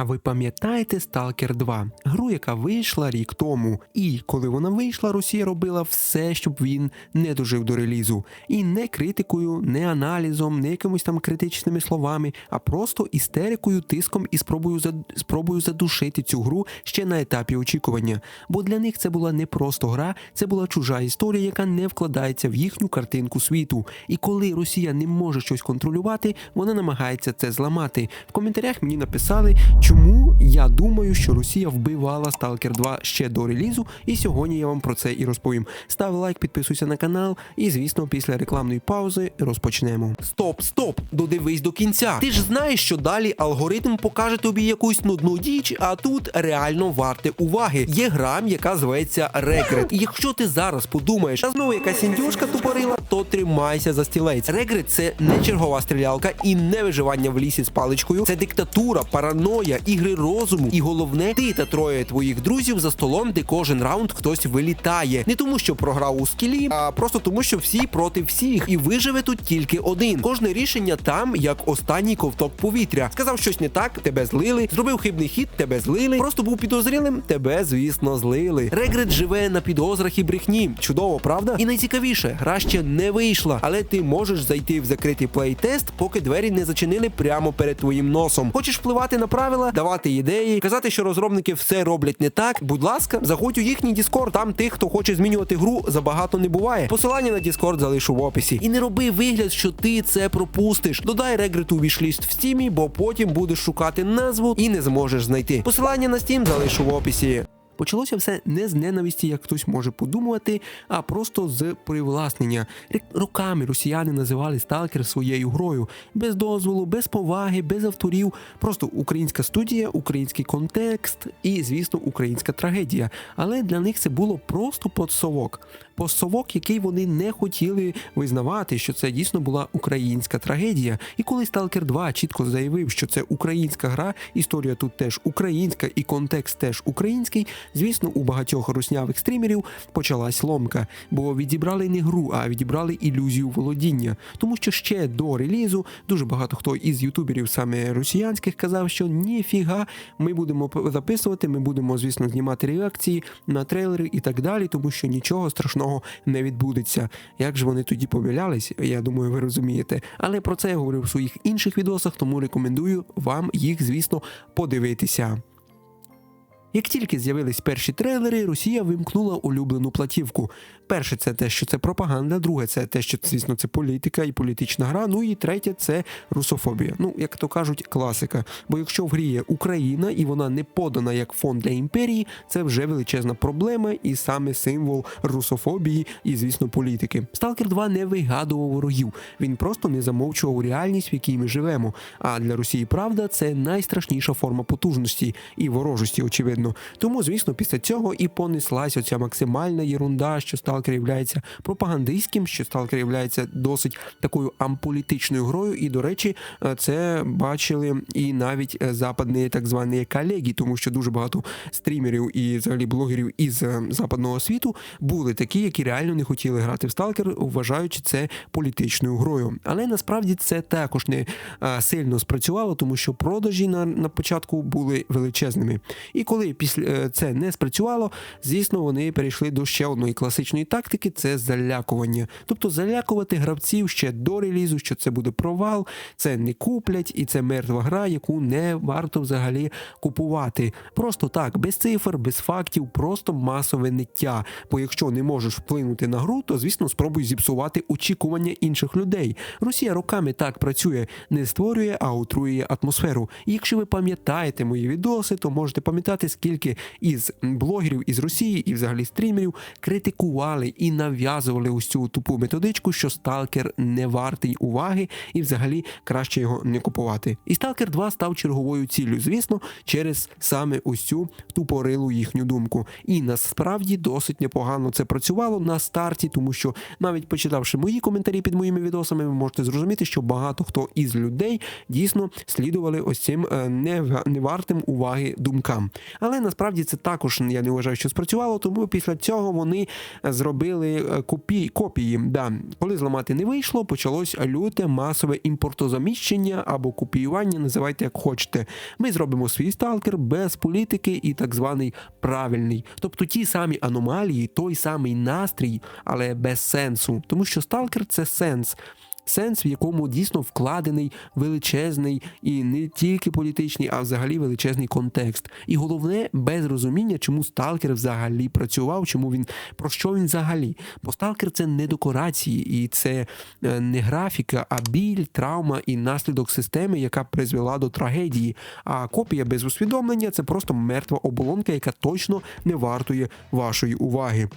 А ви пам'ятаєте Stalker 2? Гру, яка вийшла рік тому. І коли вона вийшла, Росія робила все, щоб він не дожив до релізу. І не критикою, не аналізом, не якимось там критичними словами, а просто істерикою, тиском і спробою задушити цю гру ще на етапі очікування. Бо для них це була не просто гра, це була чужа історія, яка не вкладається в їхню картинку світу. І коли Росія не може щось контролювати, вона намагається це зламати. В коментарях мені написали, чому я думаю, що Росія вбивала Stalker 2 ще до релізу, і сьогодні я вам про це і розповім. Став лайк, підписуйся на канал, і, звісно, після рекламної паузи розпочнемо. Стоп! Додивись до кінця! Ти ж знаєш, що далі алгоритм покаже тобі якусь нудну діч, а тут реально варте уваги. Є гра, яка зветься Regret. І якщо ти зараз подумаєш, а знову якась індюшка тупорила, то тримайся за стілець. Regret – це не чергова стрілялка і не виживання в лісі з паличкою. Це диктатура, параноя, ігри розуму. І головне, ти та троє твоїх друзів за столом, де кожен раунд хтось вилітає. Не тому, що програв у скілі, а просто тому, що всі проти всіх. І виживе тут тільки один. Кожне рішення там, як останній ковток повітря. Сказав щось не так, тебе злили. Зробив хибний хід, тебе злили. Просто був підозрілим, тебе, звісно, злили. Regret живе на підозрах і брехні. Чудово, правда? І найцікавіше, гра ще не вийшла, але ти можеш зайти в закритий плей-тест, поки двері не зачинили прямо перед твоїм носом. Хочеш впливати на правила, давати ідеї, казати, що розробники все роблять не так? Будь ласка, заходь у їхній Discord, там тих, хто хоче змінювати гру, забагато не буває. Посилання на Discord залишу в описі. І не роби вигляд, що ти це пропустиш. Додай Regret у вішліст в Steam, бо потім будеш шукати назву і не зможеш знайти. Посилання на Steam залишу в описі. Почалося все не з ненависті, як хтось може подумувати, а просто з привласнення. Роками росіяни називали Stalker своєю грою. Без дозволу, без поваги, без авторів. Просто українська студія, український контекст і, звісно, українська трагедія. Але для них це було просто подсовок. Подсовок, який вони не хотіли визнавати, що це дійсно була українська трагедія. І коли Stalker 2 чітко заявив, що це українська гра, історія тут теж українська і контекст теж український, звісно, у багатьох руснявих стрімерів почалась ломка, бо відібрали не гру, а відібрали ілюзію володіння. Тому що ще до релізу дуже багато хто із ютуберів, саме росіянських, казав, що ніфіга, ми будемо записувати, ми будемо, звісно, знімати реакції на трейлери і так далі, тому що нічого страшного не відбудеться. Як ж вони тоді помилялись, я думаю, ви розумієте. Але про це я говорив в своїх інших відосах, тому рекомендую вам їх, звісно, подивитися. Як тільки з'явились перші трейлери, Росія вимкнула улюблену платівку. Перше – це те, що це пропаганда, друге – це те, що, звісно, це політика і політична гра, ну і третє – це русофобія. Ну, як то кажуть, класика. Бо якщо в грі є Україна і вона не подана як фон для імперії, це вже величезна проблема і саме символ русофобії і, звісно, політики. Stalker 2 не вигадував ворогів, він просто не замовчував реальність, в якій ми живемо. А для Росії правда – це найстрашніша форма потужності і ворожості, очевидно. Тому, звісно, після цього і понеслась оця максимальна єрунда, що Stalker являється пропагандистським, що Stalker являється досить такою амполітичною грою, і, до речі, це бачили і навіть западні так звані колеги, тому що дуже багато стрімерів і взагалі блогерів із западного світу були такі, які реально не хотіли грати в Stalker, вважаючи це політичною грою. Але насправді це також не сильно спрацювало, тому що продажі на початку були величезними. І коли після це не спрацювало, звісно, вони перейшли до ще одної класичної тактики – це залякування. Тобто залякувати гравців ще до релізу, що це буде провал, це не куплять і це мертва гра, яку не варто взагалі купувати. Просто так, без цифр, без фактів, просто масове ниття. Бо якщо не можеш вплинути на гру, то, звісно, спробуй зіпсувати очікування інших людей. Росія роками так працює, не створює, а отруює атмосферу. І якщо ви пам'ятаєте мої відоси, то можете пам'ятати, скільки із блогерів із Росії і взагалі стрімерів критикували і нав'язували ось цю тупу методичку, що Stalker не вартий уваги і взагалі краще його не купувати. І Stalker 2 став черговою ціллю, звісно, через саме ось цю тупорилу їхню думку. І насправді досить непогано це працювало на старті, тому що навіть почитавши мої коментарі під моїми відосами, ви можете зрозуміти, що багато хто із людей дійсно слідували ось цим невартим уваги думкам. Але насправді це також, я не вважаю, що спрацювало, тому після цього вони зробили копії. Да. Коли зламати не вийшло, почалось люте масове імпортозаміщення або копіювання, називайте як хочете. Ми зробимо свій сталкер без політики і так званий правильний. Тобто ті самі аномалії, той самий настрій, але без сенсу. Тому що сталкер – це сенс. Сенс, в якому дійсно вкладений величезний і не тільки політичний, а взагалі величезний контекст. І головне, без розуміння, чому сталкер взагалі працював, про що він взагалі. Бо сталкер – це не декорації, і це не графіка, а біль, травма і наслідок системи, яка призвела до трагедії. А копія без усвідомлення – це просто мертва оболонка, яка точно не вартує вашої уваги.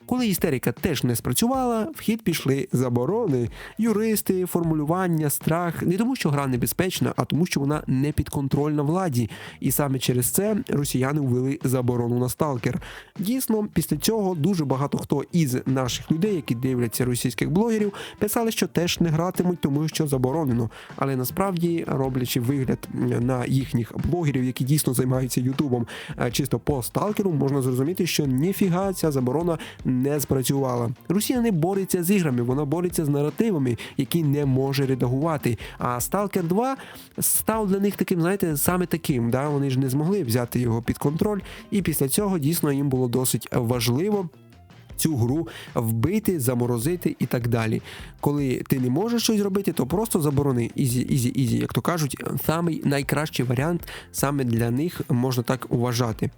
Коли істерика теж не спрацювала, в хід пішли заборони, юристи, формулювання, страх. Не тому, що гра небезпечна, а тому, що вона не підконтрольна владі. І саме через це росіяни ввели заборону на сталкер. Дійсно, після цього дуже багато хто із наших людей, які дивляться російських блогерів, писали, що теж не гратимуть, тому що заборонено. Але насправді, роблячи вигляд на їхніх блогерів, які дійсно займаються ютубом чисто по сталкеру, можна зрозуміти, що ніфіга ця заборона не спрацювала. Росія не бореться з іграми, вона бореться з наративами, які не може редагувати. А Stalker 2 став для них таким, знаєте, саме таким. Да? Вони ж не змогли взяти його під контроль, і після цього дійсно їм було досить важливо цю гру вбити, заморозити і так далі. Коли ти не можеш щось робити, то просто заборони. Ізі, як то кажуть, самий найкращий варіант саме для них, можна так вважати.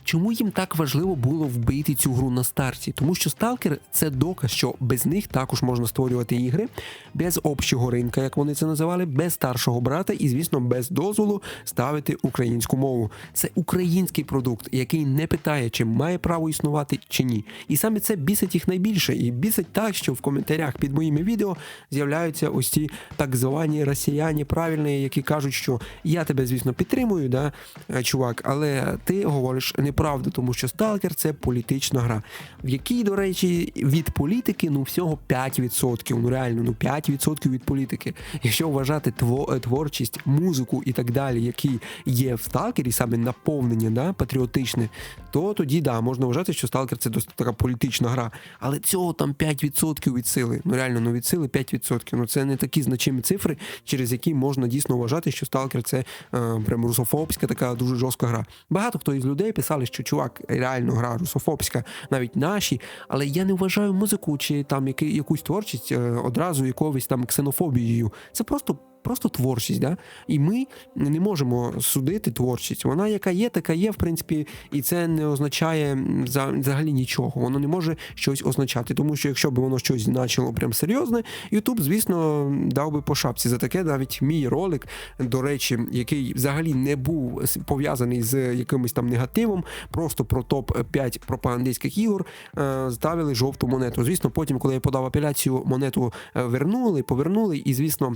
Чому їм так важливо було вбити цю гру на старті? Тому що сталкер – це доказ, що без них також можна створювати ігри, без общого ринка, як вони це називали, без старшого брата і, звісно, без дозволу ставити українську мову. Це український продукт, який не питає, чи має право існувати, чи ні. І саме це бісить їх найбільше. І бісить так, що в коментарях під моїми відео з'являються ось ці так звані росіяни правильні, які кажуть, що я тебе, звісно, підтримую, да, чувак, але ти говориш неправду, тому що сталкер – це політична гра, в якій, до речі, від політики, всього 5%, реально, 5% від політики. Якщо вважати творчість, музику і так далі, які є в сталкері, саме наповнення, да, патріотичне, то тоді, да, можна вважати, що сталкер – це досить така політична гра. Але цього там 5% від сили. Реально, від сили 5%. Це не такі значимі цифри, через які можна дійсно вважати, що сталкер – це прям русофобська така дуже жорстка гра. Багато хто із людей писали, що чувак, реально гра русофобська, навіть наші, але я не вважаю музику чи там якусь творчість одразу якоюсь там ксенофобією. Це просто творчість, да? І ми не можемо судити творчість. Вона яка є, така є, в принципі, і це не означає взагалі нічого. Воно не може щось означати, тому що якщо б воно щось значило прям серйозне, YouTube, звісно, дав би по шапці за таке. Навіть мій ролик, до речі, який взагалі не був пов'язаний з якимось там негативом, просто про топ-5 пропагандистських ігор, ставили жовту монету. Звісно, потім, коли я подав апеляцію, монету повернули, і, звісно,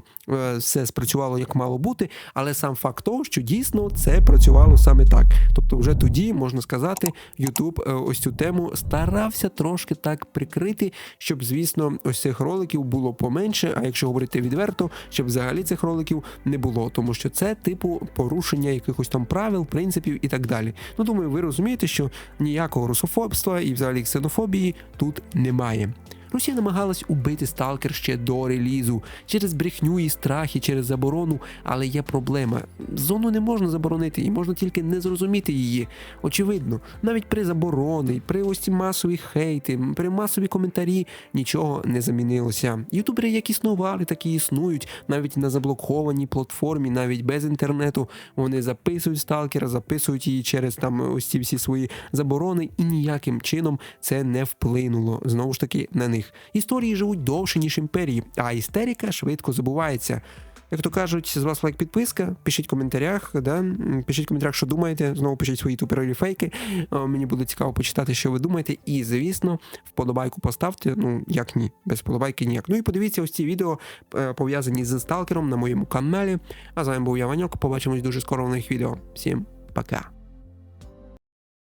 все спрацювало як мало бути, але сам факт того, що дійсно це працювало саме так. Тобто вже тоді, можна сказати, YouTube ось цю тему старався трошки так прикрити, щоб, звісно, ось цих роликів було поменше, а якщо говорити відверто, щоб взагалі цих роликів не було, тому що це типу порушення якихось там правил, принципів і так далі. Думаю, ви розумієте, що ніякого русофобства і взагалі ксенофобії тут немає. Росія намагалась убити сталкер ще до релізу, через брехню і страхи, через заборону, але є проблема. Зону не можна заборонити, і можна тільки не зрозуміти її. Очевидно, навіть при заборони, при ось ці масові хейти, при масові коментарі нічого не замінилося. Ютубери як існували, так і існують, навіть на заблокованій платформі, навіть без інтернету. Вони записують сталкера, записують її через там ось ці всі свої заборони, і ніяким чином це не вплинуло, знову ж таки, на них. Історії живуть довше, ніж імперії, а істерика швидко забувається. Як то кажуть, з вас лайк, підписка, пишіть в коментарях, пишіть в коментарях, що думаєте, знову пишіть свої туперові фейки, мені буде цікаво почитати, що ви думаєте, і, звісно, вподобайку поставте, як ні, без вподобайки ніяк. І подивіться ось ці відео, пов'язані з сталкером на моєму каналі, а з вами був я, Ваньок, побачимось дуже скоро в нових відео. Всім пока!